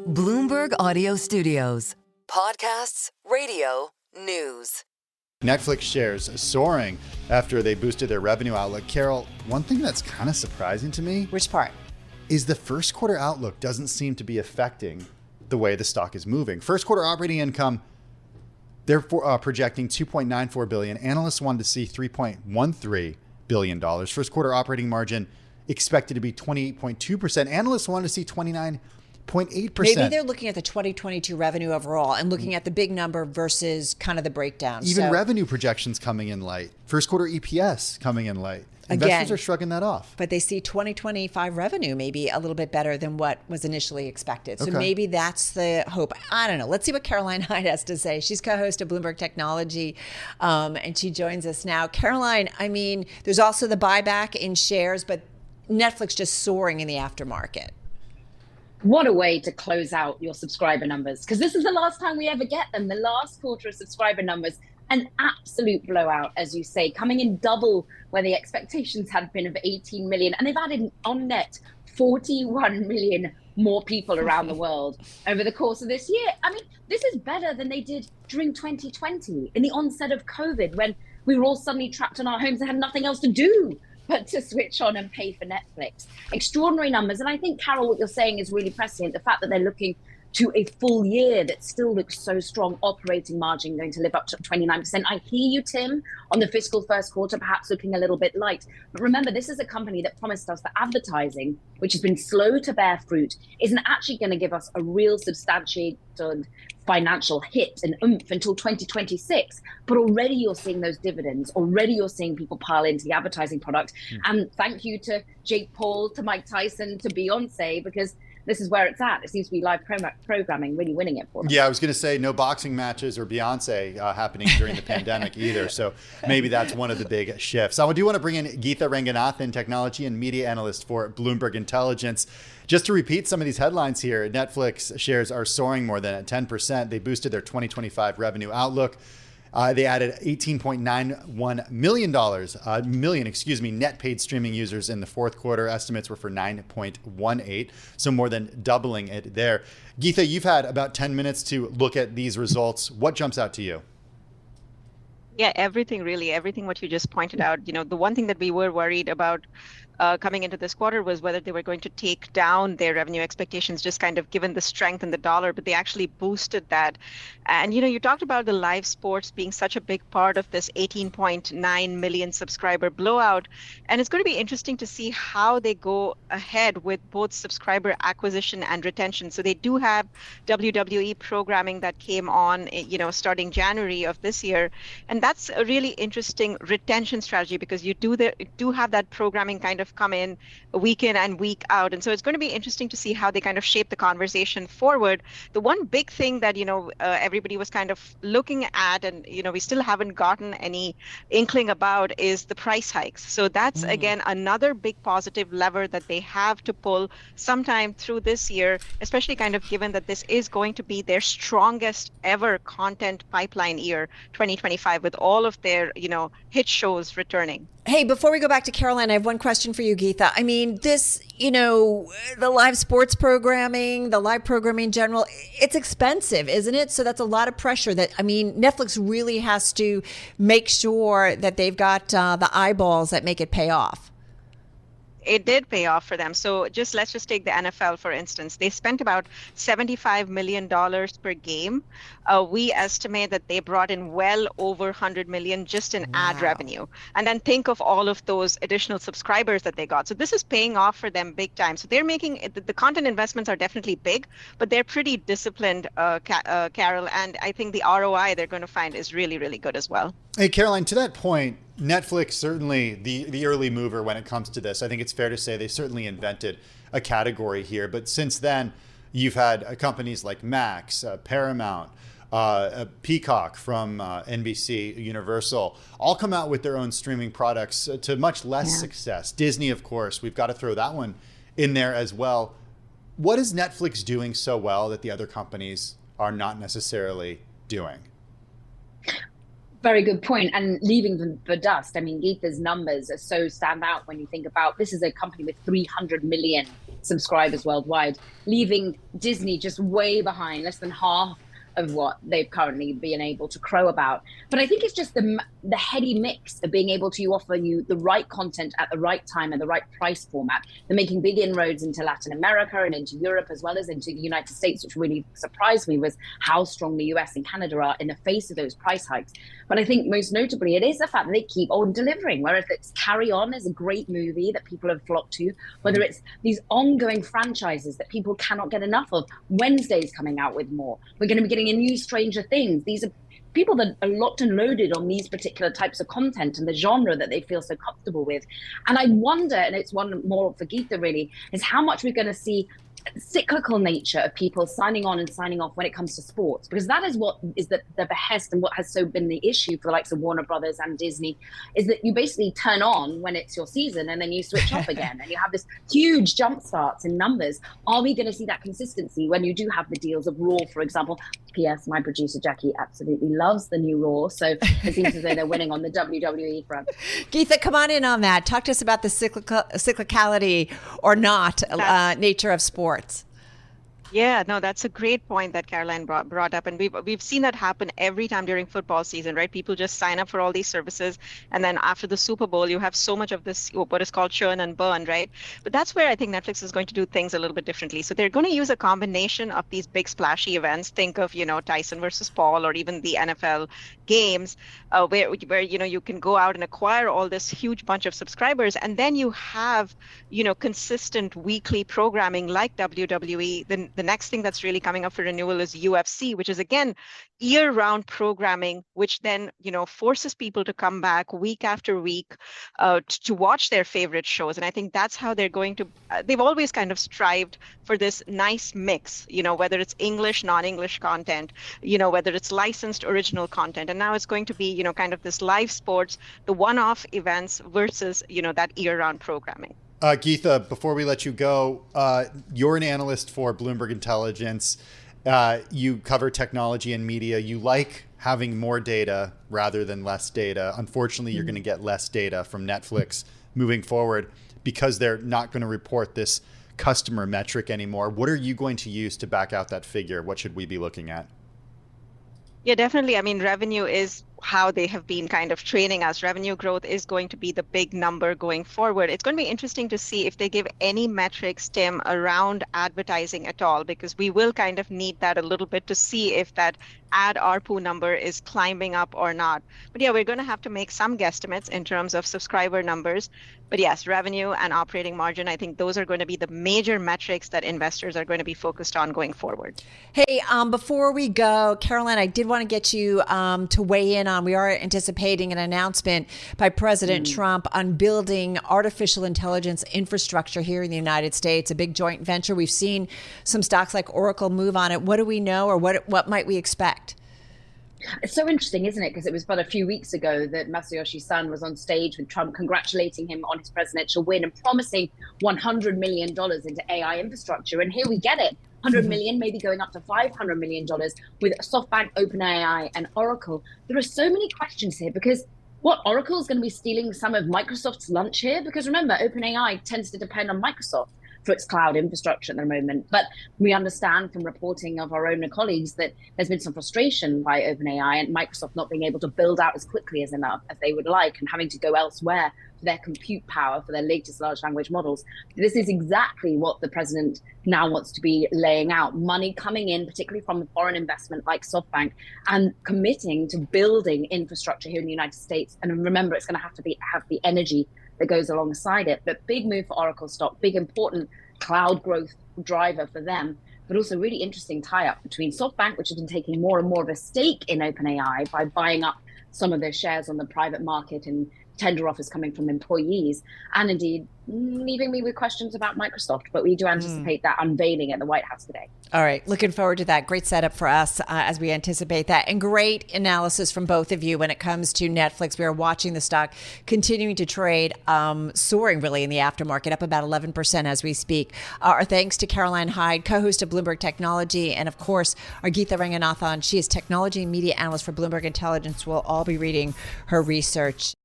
Bloomberg Audio Studios. Podcasts, radio, news. Netflix shares soaring after they boosted their revenue outlook. Carol, one thing that's kind of surprising to me. Which part? Is the first quarter outlook doesn't seem to be affecting the way the stock is moving. First quarter operating income, they're projecting $2.94 billion. Analysts wanted to see $3.13 billion. First quarter operating margin expected to be 28.2%. Analysts wanted to see 29.8%. Maybe they're looking at the 2022 revenue overall and looking at the big number versus kind of the breakdown. Even revenue projections coming in light. First quarter EPS coming in light. Investors are shrugging that off. But they see 2025 revenue maybe a little bit better than what was initially expected. So maybe that's the hope. I don't know. Let's see what Caroline Hyde has to say. She's co-host of Bloomberg Technology, and she joins us now. Caroline, I mean, there's also the buyback in shares, but Netflix just soaring in the aftermarket. What a way to close out your subscriber numbers, because this is the last time we ever get them. The last quarter of subscriber numbers, an absolute blowout, as you say, coming in double where the expectations had been of 18 million. And they've added on net 41 million more people around the world over the course of this year. I mean, this is better than they did during 2020 in the onset of COVID, when we were all suddenly trapped in our homes and had nothing else to do but to switch on and pay for Netflix. Extraordinary numbers. And I think, Carol, what you're saying is really prescient. The fact that they're looking to a full year that still looks so strong, operating margin going to live up to 29%. I hear you, Tim, on the fiscal first quarter, perhaps looking a little bit light. But remember, this is a company that promised us that advertising, which has been slow to bear fruit, isn't actually going to give us a real substantiated financial hit and oomph until 2026. But already you're seeing those dividends. Already you're seeing people pile into the advertising product. And thank you to Jake Paul, to Mike Tyson, to Beyonce, because this is where it's at. It seems to be live programming really winning it for them. Yeah, I was going to say no boxing matches or Beyonce happening during the pandemic either. So maybe that's one of the big shifts. I do want to bring in Geetha Ranganathan, technology and media analyst for Bloomberg Intelligence. Just to repeat some of these headlines here, Netflix shares are soaring more than 10%. They boosted their 2025 revenue outlook. They added $18.91 million net paid streaming users in the fourth quarter. Estimates were for 9.18, so more than doubling it there. Geetha, you've had about 10 minutes to look at these results. What jumps out to you? Yeah, everything what you just pointed out. You know, the one thing that we were worried about coming into this quarter was whether they were going to take down their revenue expectations, just kind of given the strength in the dollar, but they actually boosted that. And, you know, you talked about the live sports being such a big part of this 18.9 million subscriber blowout. And it's going to be interesting to see how they go ahead with both subscriber acquisition and retention. So they do have WWE programming that came on, you know, starting January of this year. And that's a really interesting retention strategy, because you do have that programming kind of come in week in and week out. And so it's going to be interesting to see how they kind of shape the conversation forward. The one big thing that, you know, everybody was kind of looking at, and, you know, we still haven't gotten any inkling about, is the price hikes. So that's, again, another big positive lever that they have to pull sometime through this year, especially kind of given that this is going to be their strongest ever content pipeline year, 2025, with all of their, you know, hit shows returning. Hey, before we go back to Caroline, I have one question for you, Geetha. I mean, this, you know, the live sports programming, the live programming in general, it's expensive, isn't it? So that's a lot of pressure that, I mean, Netflix really has to make sure that they've got the eyeballs that make it pay off. It did pay off for them. So let's just take the NFL, for instance. They spent about $75 million per game. We estimate that they brought in well over $100 million just in ad revenue. And then think of all of those additional subscribers that they got. So this is paying off for them big time. So they're making, the content investments are definitely big, but they're pretty disciplined, Carol. And I think the ROI they're going to find is really, really good as well. Hey, Caroline, to that point, Netflix, certainly the early mover when it comes to this. I think it's fair to say they certainly invented a category here. But since then, you've had companies like Max, Paramount, Peacock from NBC, Universal, all come out with their own streaming products to much less success. Disney, of course, we've got to throw that one in there as well. What is Netflix doing so well that the other companies are not necessarily doing? Very good point. And leaving the dust, I mean, Geetha's numbers are so stand out when you think about this is a company with 300 million subscribers worldwide, leaving Disney just way behind, less than half of what they've currently been able to crow about. But I think it's just the heady mix of being able to offer you the right content at the right time and the right price format. They're making big inroads into Latin America and into Europe as well as into the United States, which really surprised me was how strong the US and Canada are in the face of those price hikes. But I think most notably, it is the fact that they keep on delivering, whether it's Carry On is a great movie that people have flocked to, whether it's these ongoing franchises that people cannot get enough of. Wednesday's coming out with more. We're going to be getting a new Stranger Things. These are people that are locked and loaded on these particular types of content and the genre that they feel so comfortable with. And I wonder, and it's one more for Geetha really, is how much we're going to see cyclical nature of people signing on and signing off when it comes to sports, because that is what is the behest and what has so been the issue for the likes of Warner Brothers and Disney, is that you basically turn on when it's your season and then you switch off again and you have this huge jump starts in numbers. Are we going to see that consistency when you do have the deals of Raw, for example? P.S. My producer Jackie absolutely loves the new Raw, so it seems as though they're winning on the WWE front. Geetha, come on in on that. Talk to us about the cyclicality or not nature of sports. Yeah, no, that's a great point that Caroline brought up. And we've seen that happen every time during football season, right? People just sign up for all these services. And then after the Super Bowl, you have so much of this, what is called churn and burn, right? But that's where I think Netflix is going to do things a little bit differently. So they're going to use a combination of these big splashy events. Think of, Tyson versus Paul, or even the NFL games, where you can go out and acquire all this huge bunch of subscribers. And then you have, consistent weekly programming like WWE. Then the next thing that's really coming up for renewal is UFC, which is, again, year-round programming, which then, forces people to come back week after week to watch their favorite shows. And I think that's how they're going to, they've always kind of strived for this nice mix, whether it's English, non-English content, whether it's licensed original content. And now it's going to be, kind of this live sports, the one-off events versus, that year-round programming. Geetha, before we let you go, you're an analyst for Bloomberg Intelligence. You cover technology and media. You like having more data rather than less data. Unfortunately, you're going to get less data from Netflix moving forward because they're not going to report this customer metric anymore. What are you going to use to back out that figure? What should we be looking at? Yeah, definitely. I mean, revenue is how they have been kind of training us. Revenue growth is going to be the big number going forward. It's going to be interesting to see if they give any metrics, Tim, around advertising at all, because we will kind of need that a little bit to see if that ad ARPU number is climbing up or not. But yeah, we're going to have to make some guesstimates in terms of subscriber numbers. But yes, revenue and operating margin, I think those are going to be the major metrics that investors are going to be focused on going forward. Hey, before we go, Caroline, I did want to get you to weigh in on, we are anticipating an announcement by President Trump on building artificial intelligence infrastructure here in the United States, a big joint venture. We've seen some stocks like Oracle move on it. What do we know, or what might we expect? It's so interesting, isn't it? Because it was but a few weeks ago that Masayoshi Son was on stage with Trump, congratulating him on his presidential win and promising $100 million into AI infrastructure. And here we get it. 100 million, maybe going up to $500 million with SoftBank, OpenAI, and Oracle. There are so many questions here because Oracle is going to be stealing some of Microsoft's lunch here? Because remember, OpenAI tends to depend on Microsoft for its cloud infrastructure at the moment. But we understand from reporting of our own colleagues that there's been some frustration by OpenAI and Microsoft not being able to build out as quickly as they would like and having to go elsewhere for their compute power for their latest large language models. This is exactly what the president now wants to be laying out. Money coming in, particularly from foreign investment like SoftBank, and committing to building infrastructure here in the United States. And remember, it's going to have the energy that goes alongside it. But big move for Oracle stock, big important cloud growth driver for them, but also really interesting tie-up between SoftBank, which has been taking more and more of a stake in OpenAI by buying up some of their shares on the private market and tender offers coming from employees, and indeed leaving me with questions about Microsoft. But we do anticipate that unveiling at the White House today. All right. Looking forward to that. Great setup for us as we anticipate that. And great analysis from both of you when it comes to Netflix. We are watching the stock continuing to trade, soaring really in the aftermarket, up about 11% as we speak. Our thanks to Caroline Hyde, co-host of Bloomberg Technology, and of course, our Geetha Ranganathan. She is technology and media analyst for Bloomberg Intelligence. We'll all be reading her research.